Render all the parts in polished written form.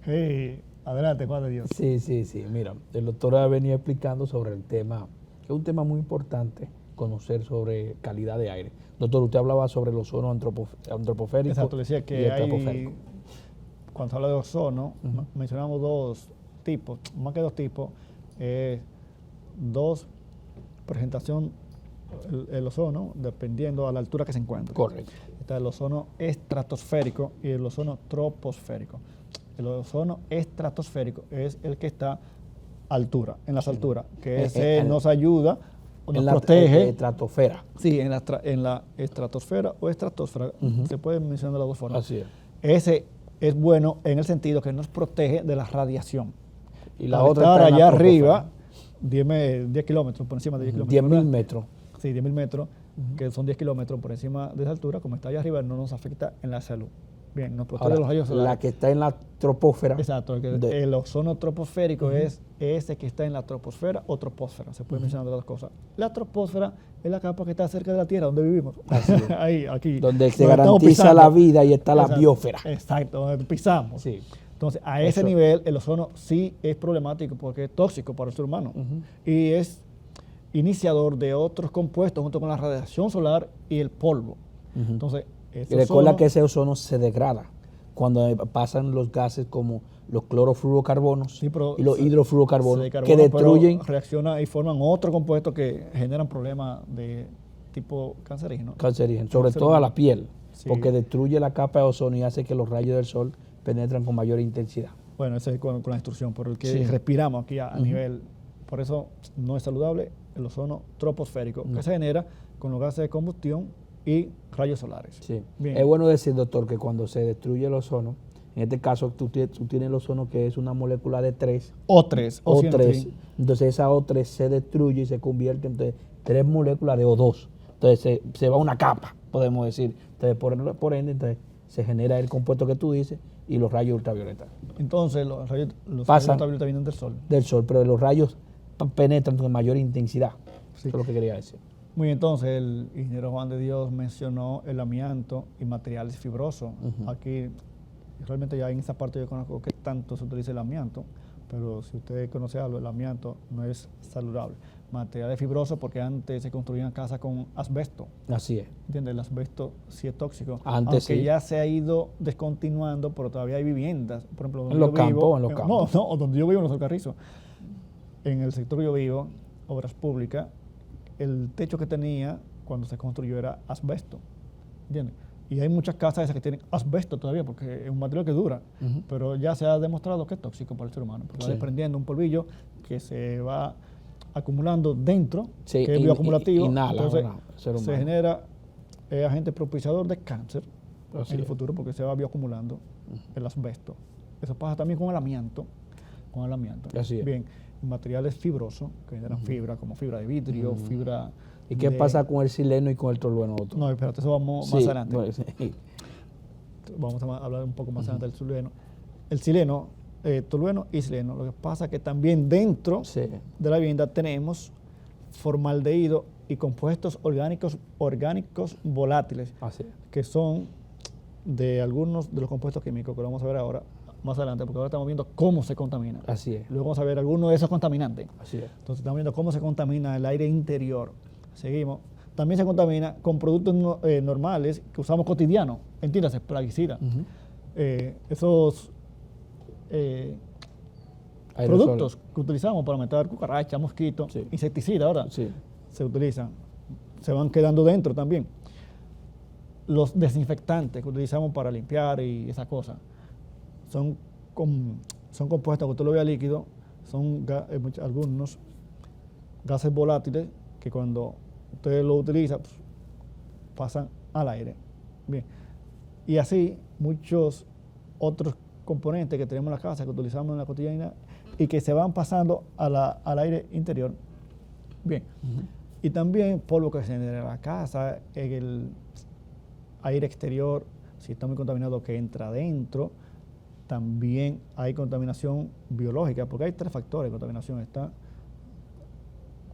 Hey, adelante, Juan de Dios. Sí. Mira, el doctor ha venido explicando sobre el tema, que es un tema muy importante, conocer sobre calidad de aire. Doctor, usted hablaba sobre el ozono antropoférico. Exacto, decía y que hay, estratosférico. cuando se habla de ozono, mencionamos dos tipos, más que dos tipos, dos presentación el ozono, dependiendo a la altura que se encuentre. Correcto. Está el ozono estratosférico y el ozono troposférico. El ozono estratosférico es el que está a altura, en las alturas, que ese nos ayuda, nos protege. Estratosfera. Sí, en la estratosfera o estratosfera, se puede mencionar de las dos formas. Así es. Ese es bueno en el sentido que nos protege de la radiación. Y la Al otra estar está en la allá troposfera. arriba, 10 kilómetros, por encima de 10 kilómetros. 10.000 metros. Sí, 10.000 metros, que son 10 kilómetros por encima de esa altura, como está allá arriba, no nos afecta en la salud. Bien, nos protege Ahora, de los rayos solares. la que está en la troposfera. Exacto, el ozono troposférico es ese que está en la troposfera o troposfera, se puede mencionar de las dos cosas. La troposfera es la capa que está cerca de la Tierra, donde vivimos. Así es. Ahí, aquí. Donde se estamos garantiza pisando. la vida y está la Exacto, biosfera. Exacto, donde pisamos. Sí. Entonces, a ese nivel, el ozono sí es problemático porque es tóxico para el ser humano y es iniciador de otros compuestos junto con la radiación solar y el polvo. Entonces, Y recuerda que ese ozono se degrada cuando pasan los gases como los clorofluorocarbonos y los hidrofluorocarbonos que destruyen. Reaccionan y forman otro compuesto que generan problemas de tipo cancerígeno. Sobre todo a la piel, Sí. porque destruye la capa de ozono y hace que los rayos del sol penetran con mayor intensidad. Bueno, ese es con la destrucción, por el que Sí. respiramos aquí a nivel. Por eso no es saludable el ozono troposférico, que se genera con los gases de combustión y rayos solares. Sí. Bien. Es bueno decir, doctor, que cuando se destruye el ozono, en este caso tú tienes el ozono que es una molécula de 3, O3, O3, entonces esa O3 se destruye y se convierte en 3 moléculas de O2. Entonces se va una capa, podemos decir. Entonces, por ende, entonces, se genera el compuesto que tú dices y los rayos ultravioletas. Entonces los rayos Pasan ultravioletas vienen del sol. del sol, pero los rayos penetran con mayor intensidad. Sí. Eso es lo que quería decir. Muy bien, entonces el ingeniero Juan de Dios mencionó el amianto y materiales fibrosos. Aquí realmente ya en esa parte yo conozco que tanto se utiliza el amianto, pero si usted conoce algo, el amianto no es saludable. Materiales fibrosos porque antes se construían casas con asbesto. Así es. ¿Entiendes? El asbesto sí es tóxico. Antes aunque sí. ya se ha ido descontinuando, pero todavía hay viviendas. Por ejemplo, donde En los yo vivo, campos. No, donde yo vivo en Los Alcarrizos. En el sector que yo vivo, obras públicas, el techo que tenía cuando se construyó era asbesto. ¿Entiendes? Y hay muchas casas esas que tienen asbesto todavía porque es un material que dura, pero ya se ha demostrado que es tóxico para el ser humano, porque va desprendiendo un polvillo que se va acumulando dentro, Sí, que es bioacumulativo. inhala, entonces ser humano. se genera agente propiciador de cáncer Así en el es. futuro porque se va bioacumulando el asbesto. Eso pasa también con el amianto. Así es. Bien, materiales fibrosos que generan fibra, como fibra de vidrio, fibra. ¿Y qué de- pasa con el sileno y con el tolueno? No, espérate, eso vamos Sí, más adelante. bueno, sí. Vamos a hablar un poco más adelante del sileno. El sileno, tolueno y sileno. Lo que pasa es que también dentro Sí. de la vivienda tenemos formaldehído y compuestos orgánicos volátiles, Así es. que son de algunos de los compuestos químicos que lo vamos a ver ahora, más adelante, porque ahora estamos viendo cómo se contamina. Así es. Luego vamos a ver algunos de esos contaminantes. Así es. Entonces estamos viendo cómo se contamina el aire interior. Seguimos. También se contamina con productos normales que usamos cotidianos, entiéndase, plaguicidas. Esos Aerosol. productos que utilizamos para matar cucarachas, mosquitos, Sí. insecticidas ahora Sí. se utilizan, se van quedando dentro también. Los desinfectantes que utilizamos para limpiar y esas cosas son compuestos que usted lo vea líquido, son algunos gases volátiles que cuando usted lo utiliza pues, pasan al aire. Bien. Y así muchos otros componentes que tenemos en la casa, que utilizamos en la cotidianidad y que se van pasando al aire interior. Bien. Y también polvo que se genera en la casa, aire exterior, si está muy contaminado, que entra adentro. También hay contaminación biológica, porque hay 3 factores de contaminación. Está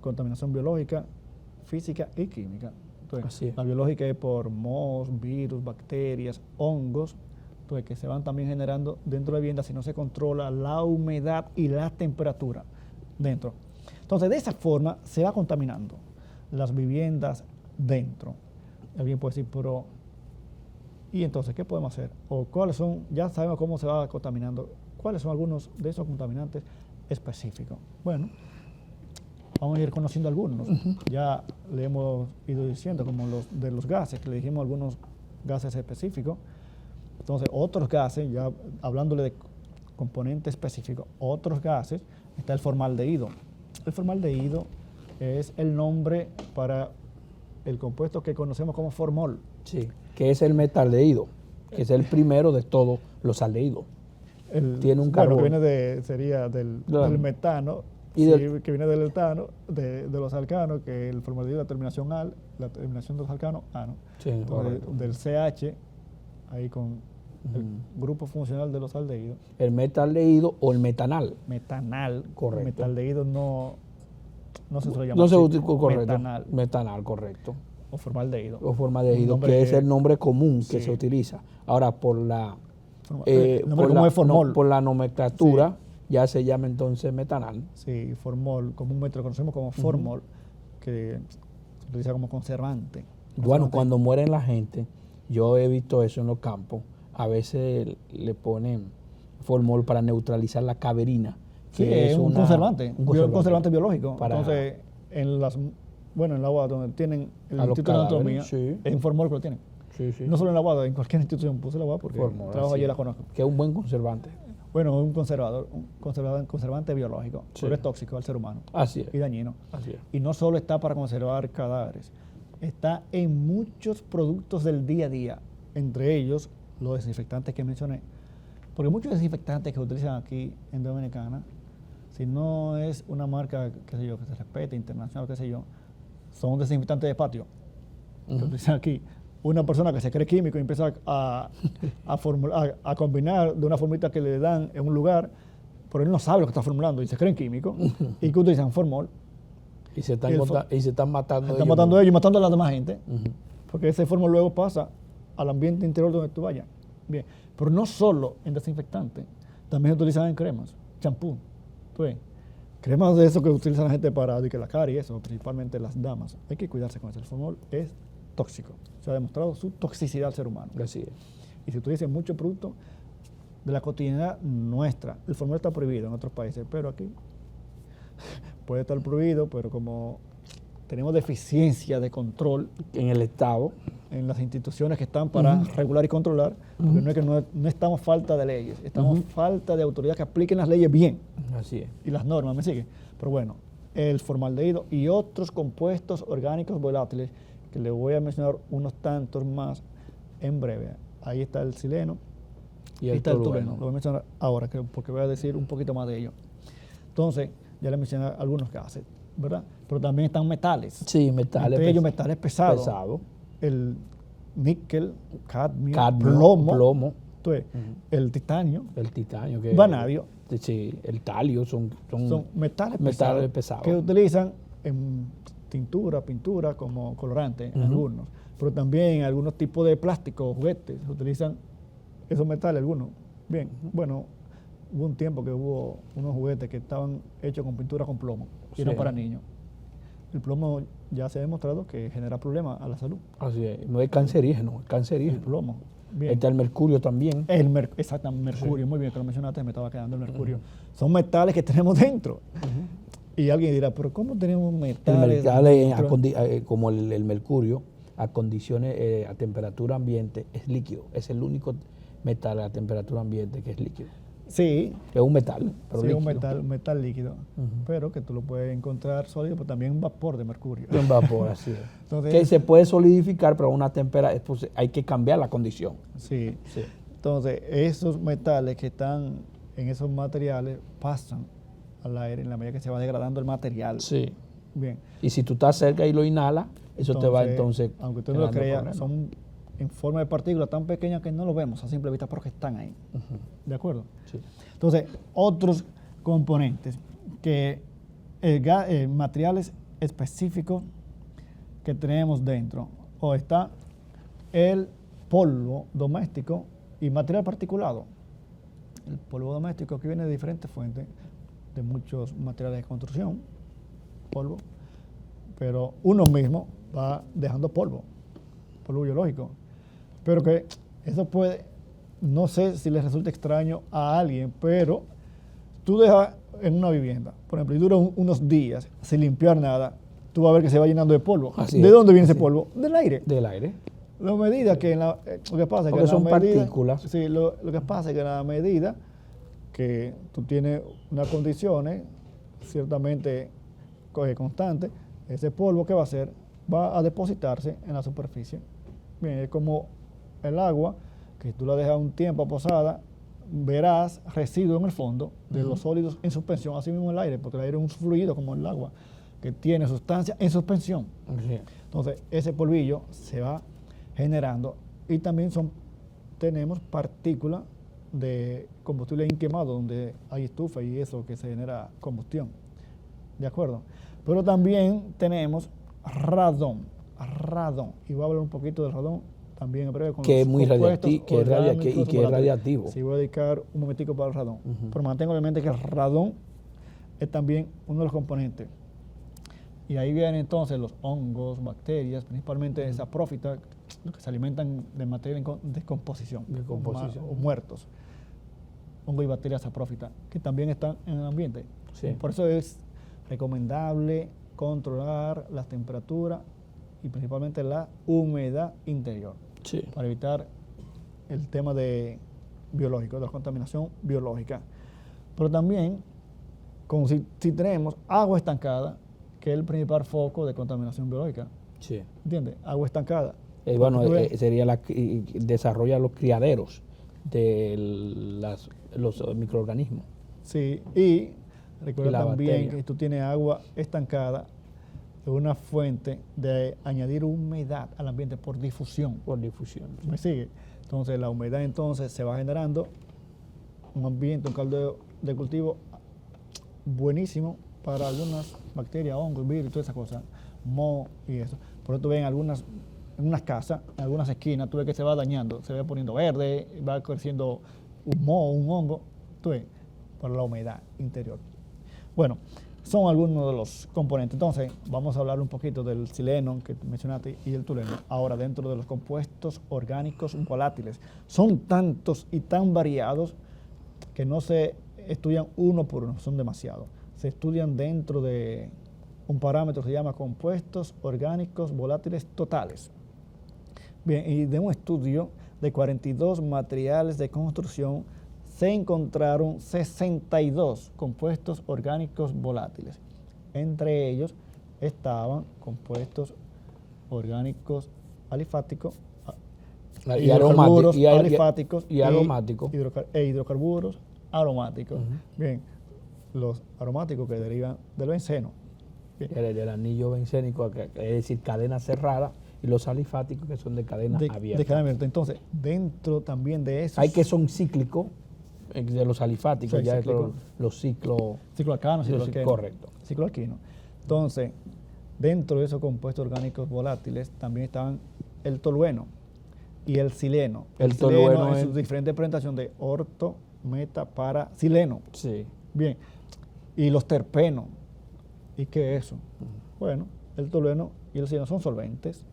contaminación biológica, física y química. Entonces, Así es. la biológica es por mohos, virus, bacterias, hongos, entonces, que se van también generando dentro de la vivienda si no se controla la humedad y la temperatura dentro. Entonces, de esa forma se va contaminando las viviendas dentro. Alguien puede decir, pero ¿y entonces qué podemos hacer? O cuáles son, ya sabemos cómo se va contaminando, ¿cuáles son algunos de esos contaminantes específicos? Bueno, vamos a ir conociendo algunos. Ya le hemos ido diciendo, como los de los gases, que le dijimos algunos gases específicos. Entonces, otros gases, ya hablándole de componente específico, otros gases, está el formaldehído. El formaldehído es el nombre para el compuesto que conocemos como formol. Sí, que es el metaldehído, que es el primero de todos los aldehídos. Tiene un Bueno, carbono. que viene sería del metano, Y que viene del etano, de los alcanos, que el formaldehído, la terminación al, la terminación de los alcanos, ano. Sí, Entonces, correcto. del CH, ahí con el grupo funcional de los aldehídos. El metaldehído o el metanal. Metanal, Correcto. metaldehído no se suele llamar No se así. utiliza, correcto. Metanal Metanal, correcto. o formaldehído. O formaldehído, Un nombre que es el nombre común que sí. se utiliza. Ahora, por la, El nombre por común la, es formol. por la nomenclatura, ya se llama entonces metanal. Sí, formol, comúnmente lo conocemos como formol, que se utiliza como conservante. Bueno, cuando mueren la gente, yo he visto eso en los campos, a veces le ponen formol para neutralizar la caverina. Sí, es un conservante, un un conservante biológico. Para- Entonces, en las, bueno, en la UAS, donde tienen el A los Instituto de Anatomía, cadáveres, sí. es un formol que lo tienen. Sí, sí. No solo en la UAS, en cualquier institución puse la UAS porque Formol, trabajo así allí y es. la conozco. Que es un buen conservante. Bueno, un conservante biológico, Sí. pero es tóxico al ser humano Así es. y dañino. Así es. Y no solo está para conservar cadáveres, está en muchos productos del día a día, entre ellos los desinfectantes que mencioné. Porque muchos desinfectantes que utilizan aquí en Dominicana, si no es una marca, qué sé yo, que se respete, internacional, qué sé yo, son desinfectantes de patio que utilizan aquí. Una persona que se cree químico y empieza a combinar de una formita que le dan en un lugar, pero él no sabe lo que está formulando y se creen químicos y que utilizan formol. Y se están, Y el y se están matando. Están matando a ellos y matando a la demás gente, Ujú. porque ese formol luego pasa al ambiente interior donde tú vayas. Bien, pero no solo en desinfectantes, también se utilizan en cremas, champú. ¿Tú ves? Cremas de eso que utiliza la gente para que la cara y eso, principalmente las damas. Hay que cuidarse con eso. El formol es tóxico. Se ha demostrado su toxicidad al ser humano. Así es. Y se utiliza en muchos productos de la cotidianidad nuestra. El formol está prohibido en otros países, pero aquí puede estar prohibido, pero como tenemos deficiencia de control En el Estado. en las instituciones que están para regular y controlar, porque no es que no estamos falta de leyes, estamos falta de autoridades que apliquen las leyes bien Así es. y las normas, ¿me sigue? Pero bueno, el formaldehído y otros compuestos orgánicos volátiles, que le voy a mencionar unos tantos más en breve. Ahí está el sileno, Y ahí está el tolueno. tolueno, lo voy a mencionar ahora, porque voy a decir un poquito más de ello. Entonces, ya le mencioné algunos gases, ¿verdad? Pero también están metales. Sí, metales. Entre ellos metales pesados. Pesado. El níquel, cadmio, Cadmio, plomo. Entonces, el titanio, El titanio. Que vanadio, Sí, el talio. Son metales metales pesados, pesados. que utilizan en tintura, pintura como colorante en algunos, pero también en algunos tipos de plásticos, juguetes, se utilizan esos metales algunos. Bien, bueno, hubo un tiempo que hubo unos juguetes que estaban hechos con pintura con plomo y eran Sí. para niños. El plomo ya se ha demostrado que genera problemas a la salud. Así es. No es cancerígeno, es El cancerígeno. plomo. Bien. Está el mercurio también. Exactamente, mercurio, muy bien que lo mencionaste, me estaba quedando el mercurio. Son metales que tenemos dentro. Y alguien dirá, pero ¿cómo tenemos El metales metal, dentro? como el mercurio, a condiciones, a temperatura ambiente, es líquido. Es el único metal a temperatura ambiente que es líquido. Sí, Es un metal, pero sí, líquido. un metal líquido, pero que tú lo puedes encontrar sólido, pero también un vapor de mercurio. En vapor, así es. Entonces, Que se puede solidificar, pero a una temperatura, pues, hay que cambiar la condición. sí. Sí. Entonces, esos metales que están en esos materiales pasan al aire en la medida que se va degradando el material. Sí. Bien. Y si tú estás cerca y lo inhalas, eso te va entonces. aunque tú no lo generando creas, problemas. son en forma de partículas tan pequeñas que no lo vemos a simple vista, pero que están ahí. ¿De acuerdo? Sí. Entonces, otros componentes que materiales específicos que tenemos dentro, o está el polvo doméstico y material particulado. El polvo doméstico que viene de diferentes fuentes, de muchos materiales de construcción, polvo, pero uno mismo va dejando polvo biológico. Pero que eso puede, no sé si les resulta extraño a alguien, pero tú dejas en una vivienda, por ejemplo, y dura unos días sin limpiar nada, tú vas a ver que se va llenando de polvo. Así ¿De es, dónde viene ese así polvo? Del aire. Del aire. La medida que lo que pasa es Porque que son medida, partículas. Sí, lo que pasa es que en la medida que tú tienes unas condiciones ciertamente constantes, ese polvo que va a hacer va a depositarse en la superficie. Bien, es como el agua, que tú la dejas un tiempo posada, verás residuos en el fondo de los sólidos en suspensión, así mismo el aire, porque el aire es un fluido como el agua, que tiene sustancia en suspensión. Sí. Entonces, ese polvillo se va generando y también tenemos partículas de combustible inquemado, donde hay estufa y eso que se genera combustión. ¿De acuerdo? Pero también tenemos radón. Y voy a hablar un poquito del radón también en breve. Que es muy radiactivo. Que es radiactivo. Sí, voy a dedicar un momentico para el radón. Pero mantengo en mente que el radón es también uno de los componentes. Y ahí vienen entonces los hongos, bacterias, principalmente saprófitas, los que se alimentan de materia en descomposición. O muertos. Hongos y bacterias saprófitas, que también están en el ambiente. Sí. Por eso es recomendable controlar las temperaturas y principalmente la humedad interior, Sí. para evitar el tema biológico, de la contaminación biológica. Pero también, como si tenemos agua estancada, que es el principal foco de contaminación biológica. Sí. ¿Entiendes? Agua estancada. Bueno, sería desarrolla los criaderos de los microorganismos. Sí, y recuerda también bacteria. que tú tienes agua estancada, es una fuente de añadir humedad al ambiente por difusión. Por difusión. Sí. ¿Me sigue? Entonces la humedad entonces se va generando un ambiente, un caldo de cultivo buenísimo para algunas bacterias, hongos, virus y todas esas cosas, moho y eso. Por eso tú ves en unas casas, en algunas esquinas, tú ves que se va dañando, se va poniendo verde, va creciendo un moho, un hongo, tú ves, por la humedad interior. Bueno, son algunos de los componentes. Entonces, vamos a hablar un poquito del sileno que mencionaste y el tuleno. Ahora, dentro de los compuestos orgánicos volátiles, son tantos y tan variados que no se estudian uno por uno, son demasiados. Se estudian dentro de un parámetro que se llama compuestos orgánicos volátiles totales. Bien, y de un estudio de 42 materiales de construcción se encontraron 62 compuestos orgánicos volátiles. Entre ellos estaban compuestos orgánicos alifáticos, Y aromáticos. alifáticos Y aromáticos. e hidrocarburos aromáticos. Bien, los aromáticos que derivan del benceno. El anillo bencénico, es decir, cadena cerrada, y los alifáticos que son de cadena abierta. De cadena abierta. Entonces, dentro también de eso. Hay que son cíclicos, de los alifáticos, Sí, ya cíclico. los ciclos. Ciclo alcano, ciclo alqueno. Correcto. Ciclo alquino. Entonces, dentro de esos compuestos orgánicos volátiles también estaban el tolueno y el sileno. El tolueno en su diferente presentación de orto, meta, para, sileno. Sí. Bien. Y los terpenos. ¿Y qué es eso? Bueno, el tolueno y el sileno son solventes.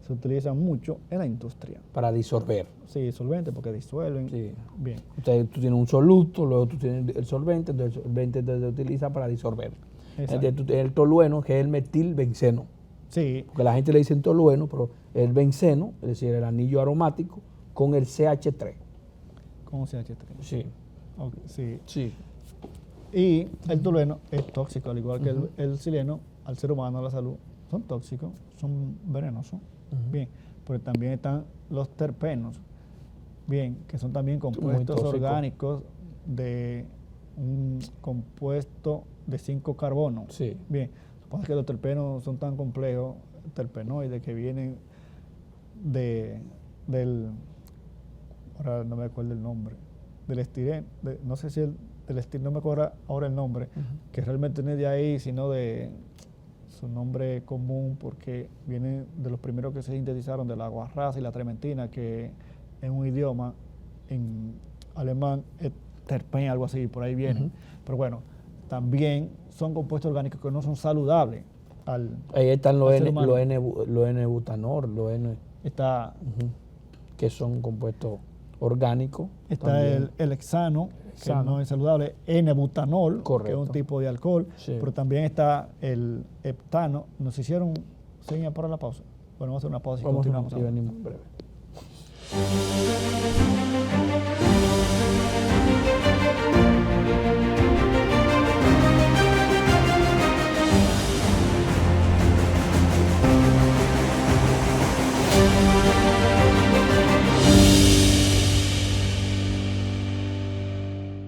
Se utilizan mucho en la industria. Para disolver. Sí, solventes porque disuelven. Sí. Bien. Entonces tú tienes un soluto, luego tú tienes el solvente, entonces el solvente se utiliza para disolver. Exacto. Entonces, el tolueno, que es el metilbenceno. Sí. Porque la gente le dice tolueno, pero el benceno, es decir, el anillo aromático, con el CH3. ¿Cómo se CH3? Sí. Okay, sí. Sí. Y el tolueno es tóxico, al igual que el sileno, al ser humano, a la salud, son tóxicos, son venenosos. Bien, pero también están los terpenos, bien, que son también compuestos orgánicos de un compuesto de 5 carbonos. Sí. Bien, lo que pasa es que los terpenos son tan complejos, terpenoides, que vienen de ahora no me acuerdo el nombre, del estireno, no sé si del estireno, no me acuerdo ahora el nombre, que realmente no es de ahí, sino de su nombre común, porque viene de los primeros que se sintetizaron, de la guarraza y la trementina, que en un idioma, en alemán, es terpeno, algo así, por ahí viene. Pero bueno, también son compuestos orgánicos que no son saludables. Ahí están los ser humano. N-butanol, Está, que son compuestos orgánicos. está también. el hexano, que Hexano. no es saludable, N-butanol, que es Correcto. un tipo de alcohol, Sí. pero también está el heptano. Nos hicieron señas para la pausa. Bueno, vamos a hacer una pausa y Vamos continuamos y ahora. venimos en breve.